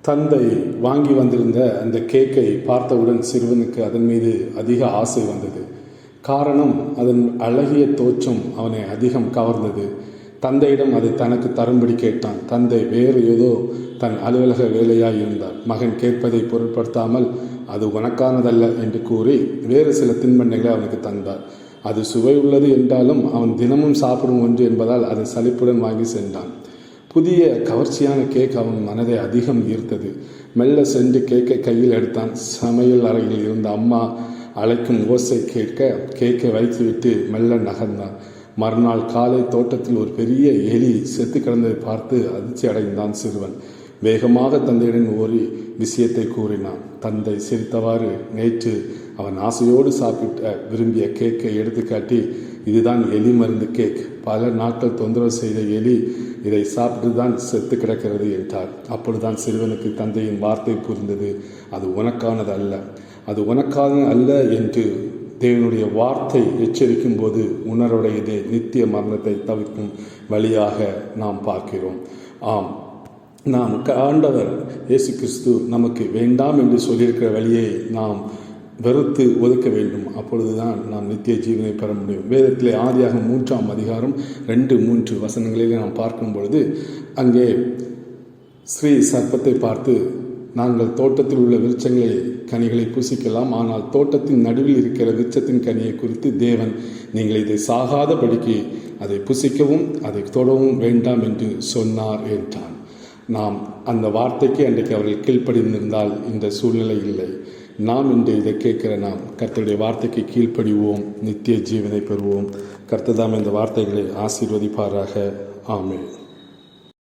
தந்தை வாங்கி வந்திருந்த அந்த கேக்கை பார்த்தவுடன் சிறுவனுக்கு அதன் மீது அதிக ஆசை வந்தது. காரணம், அதன் அழகிய தோற்றம் அவனை அதிகம் கவர்ந்தது. தந்தையிடம் அதை தனக்கு தரும்படி கேட்டான். தந்தை வேறு ஏதோ தன் அலுவலக வேலையாய் இருந்தார். மகன் கேட்பதை பொருட்படுத்தாமல் அது உனக்கானதல்ல என்று கூறி வேறு சில தின்பண்டங்களை அவனுக்கு தந்தார். அது சுவை உள்ளது என்றாலும் அவன் தினமும் சாப்பிடும் ஒன்று என்பதால் அதை சலிப்புடன் வாங்கி சென்றான். புதிய கவர்ச்சியான கேக் அவன் மனதை அதிகம் ஈர்த்தது. மெல்ல சென்று கேக்கை கையில் எடுத்தான். சமையல் அறையில் இருந்த அம்மா அழைக்கும் ஓசை கேட்க கேக்கை வைத்துவிட்டு மெல்ல நகர்ந்தான். மறுநாள் காலை தோட்டத்தில் ஒரு பெரிய எலி செத்து கிடந்ததை பார்த்து அதிர்ச்சி அடைந்தான் சிறுவன். வேகமாக தந்தையுடன் ஒரு விஷயத்தை கூறினான். தந்தை சிரித்தவாறு நேற்று அவன் ஆசையோடு சாப்பிட்ட விரும்பிய கேக்கை எடுத்துக்காட்டி, இதுதான் எலி மருந்து கேக். பல நாட்கள் தொந்தரவு செய்த எலி இதை சாப்பிட்டு தான் செத்து கிடக்கிறது என்றார். அப்பொழுதுதான் சிறுவனுக்கு தந்தையின் வார்த்தை புரிந்தது. அது உனக்கானது அல்ல, அது உனக்கான அல்ல என்று தேவனுடைய வார்த்தை எச்சரிக்கும் போது உணர்வுடையதே நித்திய மரணத்தை தவிர்க்கும் வழியாக நாம் பார்க்கிறோம். ஆம், நாம் ஆண்டவர் இயேசு கிறிஸ்து நமக்கு வேண்டாம் என்று சொல்லியிருக்கிற வழியை நாம் வெறுத்து ஒதுக்க வேண்டும். அப்பொழுதுதான் நாம் நித்திய ஜீவனை பெற முடியும். வேதத்திலே ஆதியாகமம் 3ஆம் அதிகாரம் 2-3 வசனங்களிலே நாம் பார்க்கும் பொழுது அங்கே ஸ்ரீ சர்ப்பத்தை பார்த்து, நாங்கள் தோட்டத்தில் உள்ள கனிகளை புசிக்கலாம், ஆனால் தோட்டத்தின் நடுவில் இருக்கிற விருட்சத்தின் கனியை குறித்து தேவன், நீங்கள் இதை சாகாதபடிக்கு அதை புசிக்கவும் அதை தொடவும் வேண்டாம் என்று சொன்னார் என்றான். நாம் அந்த வார்த்தைக்கு அன்றைக்கு அவர்கள் கீழ்ப்படிந்திருந்தால் இந்த சூழ்நிலை இல்லை. நாம் இன்று இதை கேட்கிற நாம் கர்த்தருடைய வார்த்தைக்கு கீழ்ப்படிவோம், நித்திய ஜீவனை பெறுவோம். கர்த்தர் தாம் இந்த வார்த்தைகளை ஆசீர்வதிப்பாராக. ஆமென்.